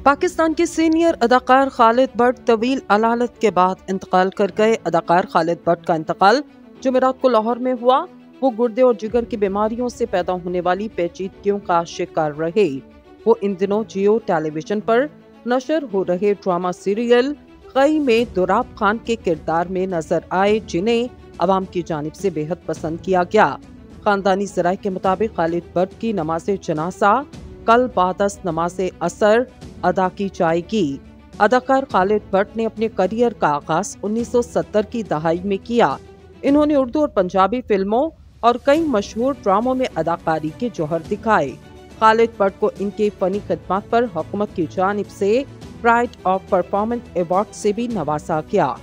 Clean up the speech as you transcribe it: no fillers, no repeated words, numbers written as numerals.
पाकिस्तान के सीनियर अदाकार खालिद भट्ट तवील अलालत के बाद इंतकाल कर गए। अदाकार खालिद भट्ट का इंतकाल जुमेरात को लाहौर में हुआ। वो गुर्दे और जिगर की बीमारियों से पैदा होने वाली पेचीदगियों का शिकार रहे। वो इन दिनों जियो टेलीविजन पर नशर हो रहे ड्रामा सीरियल कई में दुराब खान के किरदार में नजर आए, जिन्हें अवाम की जानिब से बेहद पसंद किया गया। खानदानी जराये के मुताबिक खालिद भट्ट की नमाज़े जनाजा कल बादस नमाज़े असर अदा की जाएगी। अदाकार खालिद भट्ट ने अपने करियर का आगाज 1970 की दहाई में किया। इन्होंने उर्दू और पंजाबी फिल्मों और कई मशहूर ड्रामों में अदाकारी के जौहर दिखाए। खालिद भट्ट को इनके फनी खिदमत पर हुकूमत की जानिब से प्राइड ऑफ परफॉर्मेंस अवार्ड से भी नवाजा गया।